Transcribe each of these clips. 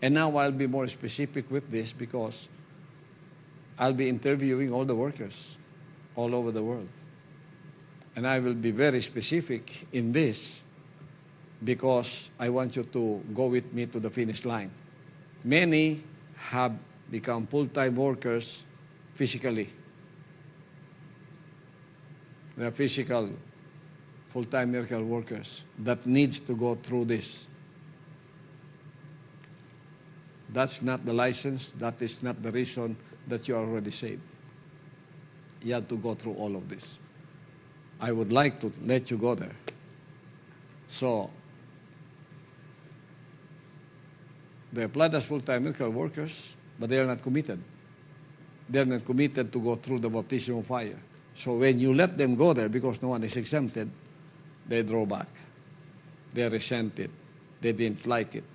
And now I'll be more specific with this because I'll be interviewing all the workers all over the world. And I will be very specific in this because I want you to go with me to the finish line. Many have become full-time workers physically. They are physical, full-time miracle workers that needs to go through this. That's not the license. That is not the reason that you are already saved. You have to go through all of this. I would like to let you go there. So, they applied as full-time miracle workers, but they are not committed. They are not committed to go through the baptism of fire. So when you let them go there, because no one is exempted, they draw back. They resent it. They didn't like it.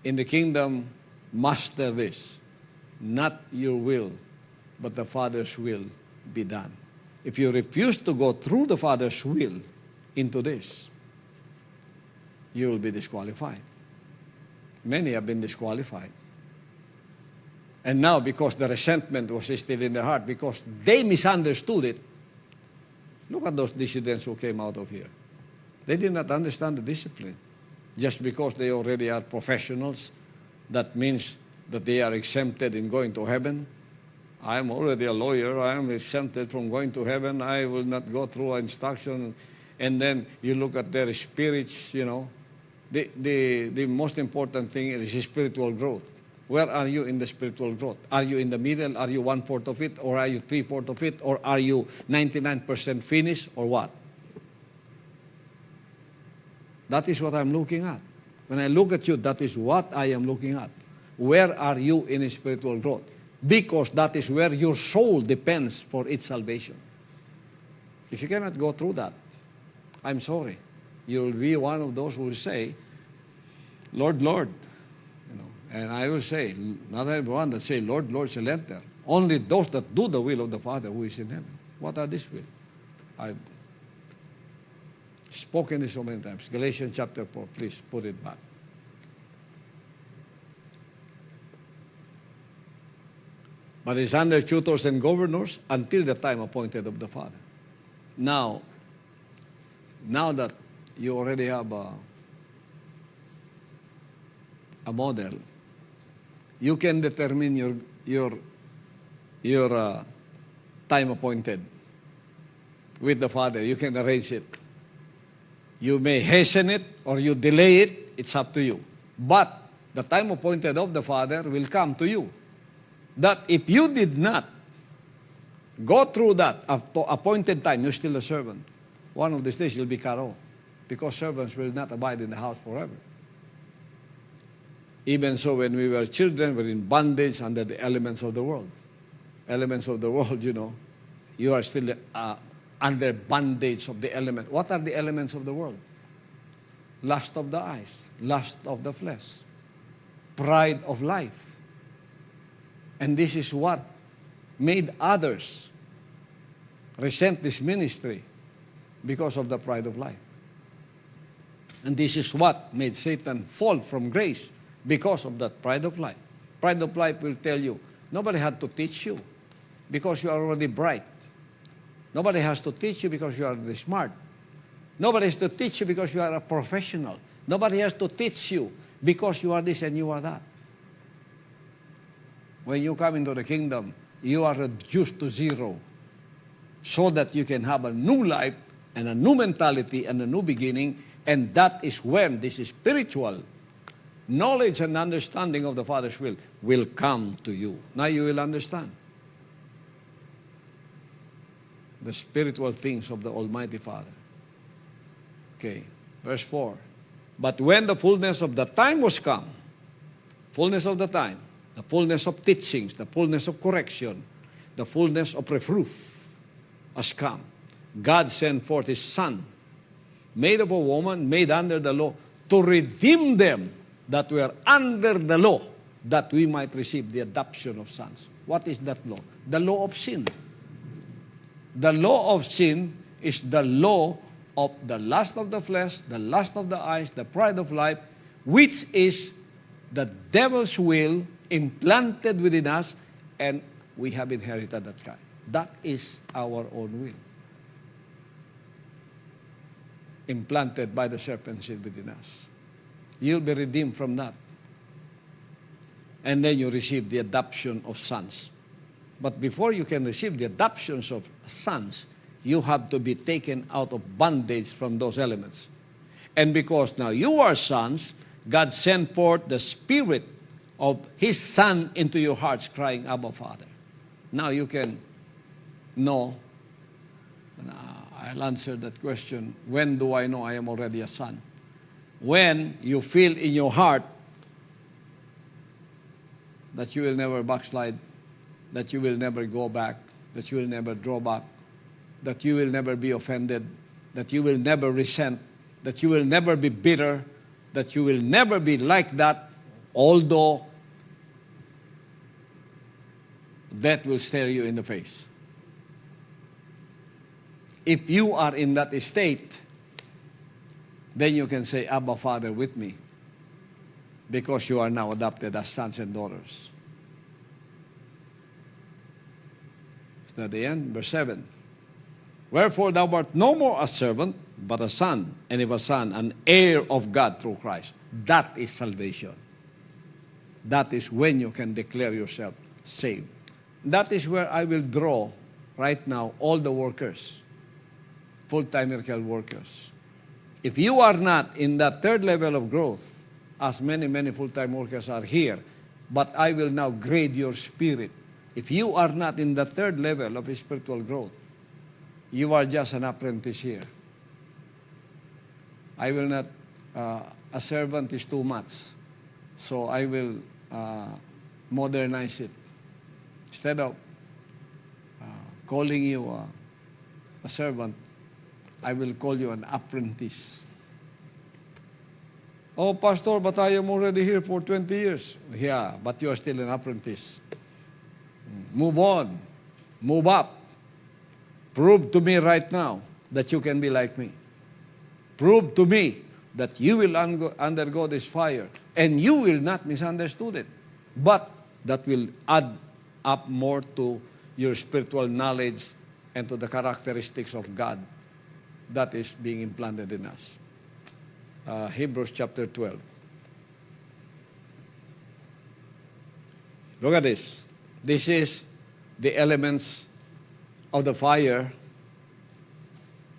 In the kingdom, master this. Not your will, but the Father's will be done. If you refuse to go through the Father's will into this, you will be disqualified. Many have been disqualified. And now, because the resentment was still in their heart, because they misunderstood it, look at those decedents who came out of here. They did not understand the discipline. Just because they already are professionals, that means that they are exempted in going to heaven. I am already a lawyer. I am exempted from going to heaven. I will not go through instruction. And then you look at their spirits, you know. The most important thing is spiritual growth. Where are you in the spiritual growth? Are you in the middle? Are you 1/4 of it? Or are you 3/4 of it? Or are you 99% finished? Or what? That is what I'm looking at. When I look at you, that is what I am looking at. Where are you in spiritual growth? Because that is where your soul depends for its salvation. If you cannot go through that, I'm sorry. You will be one of those who will say, Lord, Lord. You know, and I will say, not everyone that say, Lord, Lord shall enter. Only those that do the will of the Father who is in heaven. What are this will? I've spoken this so many times. Galatians chapter 4, please put it back. But it's under tutors and governors until the time appointed of the Father. Now that you already have a model, you can determine your time appointed with the Father. You can arrange it. You may hasten it or you delay it. It's up to you. But the time appointed of the Father will come to you. That if you did not go through that appointed time, you're still a servant. One of these days you'll be cut off, because servants will not abide in the house forever. Even so, when we were children, we were in bondage under the elements of the world. Elements of the world, you know, you are still under bondage of the element. What are the elements of the world? Lust of the eyes, lust of the flesh, pride of life. And this is what made others resent this ministry, because of the pride of life. And this is what made Satan fall from grace, because of that pride of life. Pride of life will tell you, nobody had to teach you because you are already bright. Nobody has to teach you because you are already smart. Nobody has to teach you because you are a professional. Nobody has to teach you because you are this and you are that. When you come into the kingdom, you are reduced to zero so that you can have a new life and a new mentality and a new beginning, and that is when this spiritual knowledge and understanding of the Father's will come to you. Now you will understand the spiritual things of the Almighty Father. Okay, verse 4. But when the fullness of the time was come, fullness of the time, the fullness of teachings, the fullness of correction, the fullness of reproof has come, God sent forth His Son, made of a woman, made under the law, to redeem them that were under the law, that we might receive the adoption of sons. What is that law? The law of sin. The law of sin is the law of the lust of the flesh, the lust of the eyes, the pride of life, which is the devil's will implanted within us, and we have inherited that kind. That is our own will, implanted by the serpent seed within us. You'll be redeemed from that. And then you receive the adoption of sons. But before you can receive the adoptions of sons, you have to be taken out of bondage from those elements. And because now you are sons, God sent forth the Spirit of His Son into your hearts, crying, Abba, Father. Now you can know, and I'll answer that question, when do I know I am already a son? When you feel in your heart that you will never backslide, that you will never go back, that you will never draw back, that you will never be offended, that you will never resent, that you will never be bitter, that you will never be like that, although death will stare you in the face. If you are in that state, then you can say, Abba, Father, with me, because you are now adopted as sons and daughters. Is that the end? Verse 7. Wherefore thou art no more a servant, but a son, and if a son, an heir of God through Christ. That is salvation. That is when you can declare yourself saved. That is where I will draw right now all the workers, full-time miracle workers. If you are not in that third level of growth, as many full-time workers are here, but I will now grade your spirit. If you are not in the third level of spiritual growth, you are just an apprentice here. I will not, a servant is too much, so I will modernize it. Instead of calling you a servant, I will call you an apprentice. Oh, Pastor, but I am already here for 20 years. Yeah, but you are still an apprentice. Move on. Move up. Prove to me right now that you can be like me. Prove to me that you will undergo this fire and you will not misunderstood it. But that will add up more to your spiritual knowledge and to the characteristics of God that is being implanted in us. Hebrews chapter 12. Look at this. This is the elements of the fire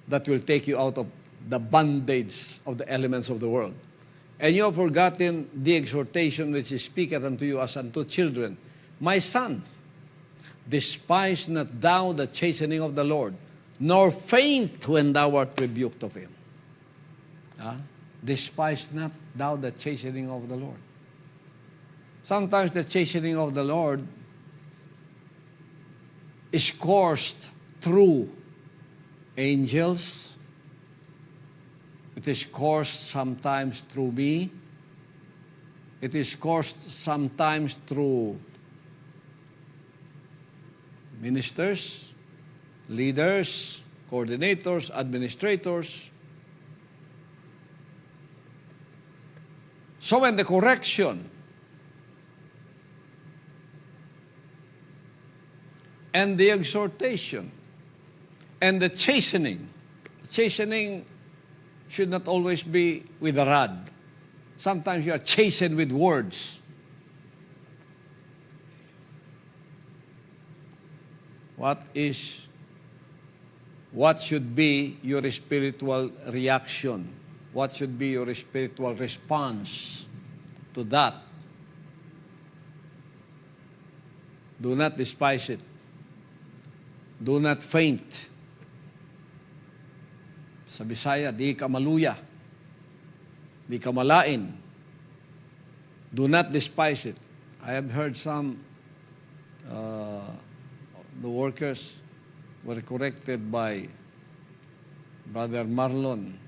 that will take you out of the bondage of the elements of the world. And you have forgotten the exhortation which is speaketh unto you as unto children. My son, despise not thou the chastening of the Lord, nor faint when thou art rebuked of him. Despise not thou the chastening of the Lord. Sometimes the chastening of the Lord is coursed through angels. It is coursed sometimes through me. It is coursed sometimes through ministers, leaders, coordinators, administrators. So when the correction and the exhortation and the chastening should not always be with a rod. Sometimes you are chastened with words. What should be your spiritual reaction? What should be your spiritual response to that? Do not despise it. Do not faint. Sa Bisaya, di ka maluya. Di ka malain. Do not despise it. I have heard some the workers were corrected by Brother Marlon.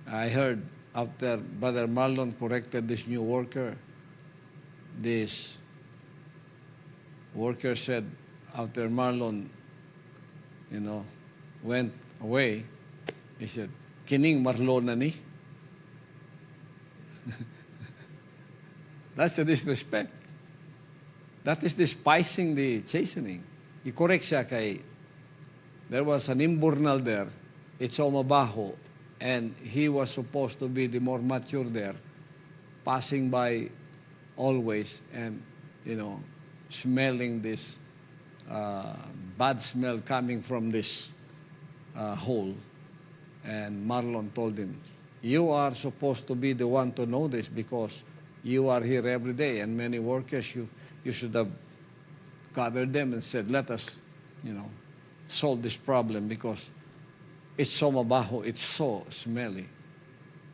I heard after Brother Marlon corrected this new worker, this worker said after Marlon, went away, he said, "Kining Marlon na ni?" That's a disrespect. That is despising the chastening. I-correct siya kay, there was an imburnal there, it's so mabaho, and he was supposed to be the more mature there, passing by always and, smelling this bad smell coming from this hole. And Marlon told him, you are supposed to be the one to know this because you are here every day, and many workers, you should have gathered them and said, let us, solve this problem because it's so mabaho, it's so smelly.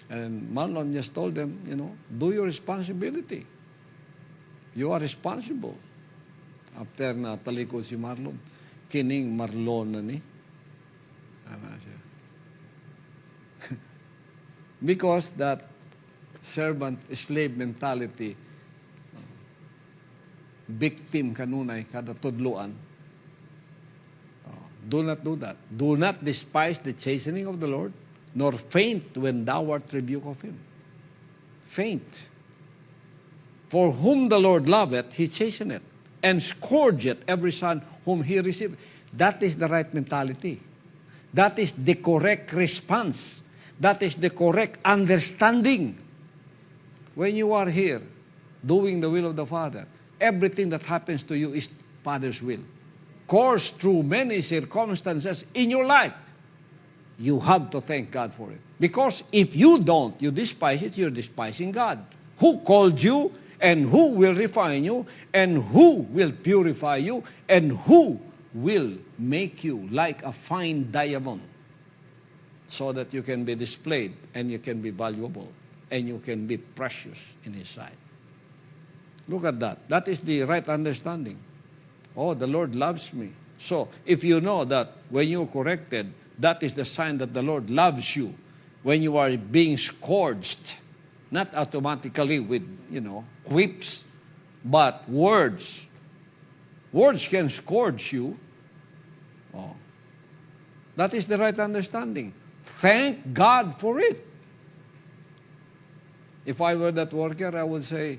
And Marlon just told them, do your responsibility. You are responsible. After na talikod si Marlon, kining Marlon na ni. Ano siya? Because that servant-slave mentality, victim kanunay, kada tudluan, do not do that. Do not despise the chastening of the Lord, nor faint when thou art rebuked of him. Faint. For whom the Lord loveth, he chasteneth, and scourgeth every son whom he receiveth. That is the right mentality. That is the correct response. That is the correct understanding. When you are here, doing the will of the Father, everything that happens to you is Father's will. Course through many circumstances in your life, you have to thank God for it. Because if you don't, you despise it, you're despising God. Who called you, and who will refine you, and who will purify you, and who will make you like a fine diamond so that you can be displayed, and you can be valuable, and you can be precious in His sight. Look at that. That is the right understanding. Oh, the Lord loves me. So, if you know that when you're corrected, that is the sign that the Lord loves you. When you are being scourged, not automatically with, whips, but words. Words can scourge you. Oh. That is the right understanding. Thank God for it. If I were that worker, I would say,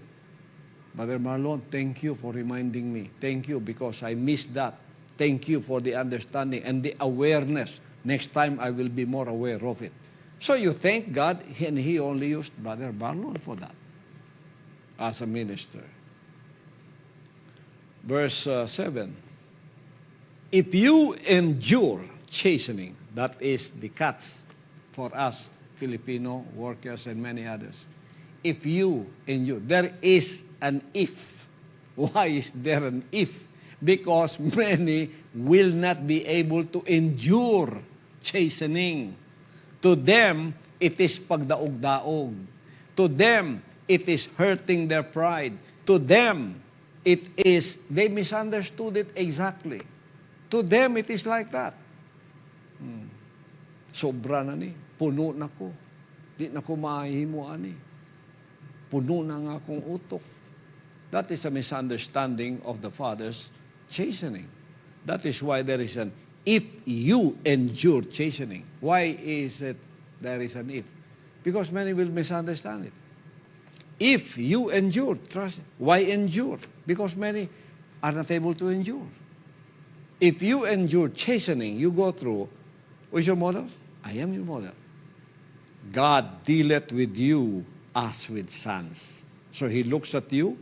Brother Marlon, thank you for reminding me. Thank you because I missed that. Thank you for the understanding and the awareness. Next time, I will be more aware of it. So you thank God, and He only used Brother Marlon for that as a minister. Verse 7. If you endure chastening, that is the cuts for us Filipino workers and many others. If you endure, there is an if. Why is there an if? Because many will not be able to endure chastening. To them, it is pagdaog-daog. To them, it is hurting their pride. To them, it is, they misunderstood it exactly. To them, it is like that. Sobra na ni, puno na ko. Di na ko mahimo ani. Puno na nga akong utok. That is a misunderstanding of the Father's chastening. That is why there is an if you endure chastening. Why is it there is an if? Because many will misunderstand it. If you endure, trust. Why endure? Because many are not able to endure. If you endure chastening, you go through, who is your model? I am your model. God dealeth with you as with sons. So He looks at you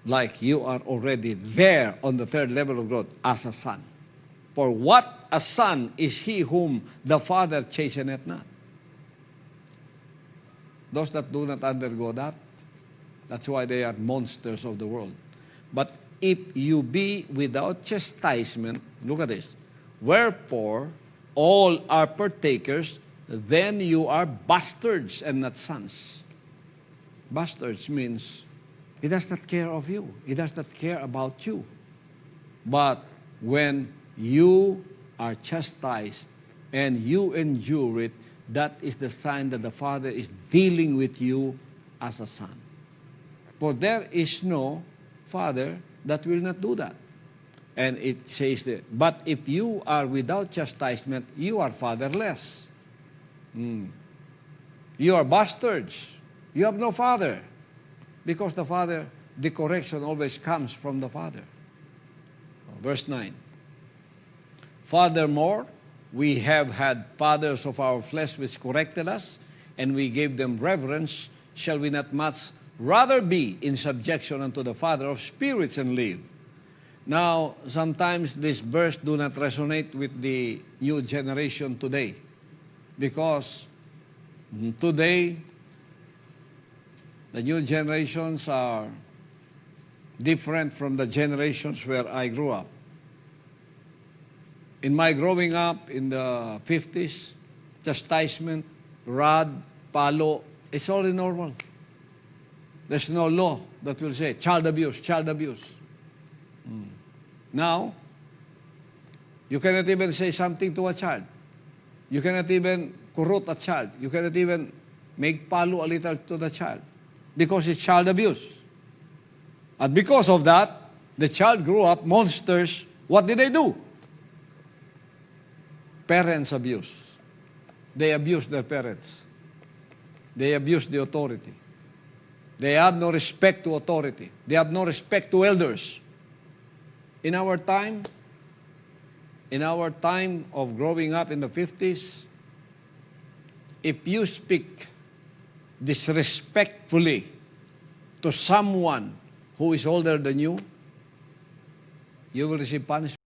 like you are already there on the third level of growth as a son. For what a son is he whom the Father chasteneth not? Those that do not undergo that, that's why they are monsters of the world. But if you be without chastisement, look at this, wherefore all are partakers, then you are bastards and not sons. Bastards means He does not care of you. He does not care about you. But when you are chastised and you endure it, that is the sign that the Father is dealing with you as a son. For there is no father that will not do that. And it says that, but if you are without chastisement, you are fatherless. You are bastards. You have no father. Because the Father, the correction always comes from the Father. Verse 9. Furthermore, we have had fathers of our flesh which corrected us, and we gave them reverence. Shall we not much rather be in subjection unto the Father of spirits and live? Now, sometimes this verse do not resonate with the new generation today, because today the new generations are different from the generations where I grew up. In my growing up in the 50s, chastisement, rod, palo, it's all normal. There's no law that will say child abuse, child abuse. Now, you cannot even say something to a child. You cannot even corrupt a child. You cannot even make palo a little to the child, because it's child abuse. And because of that, the child grew up monsters. What did they do? Parents abuse. They abuse their parents. They abuse the authority. They have no respect to authority. They have no respect to elders. In our time of growing up in the 50s, if you speak disrespectfully to someone who is older than you will receive punishment.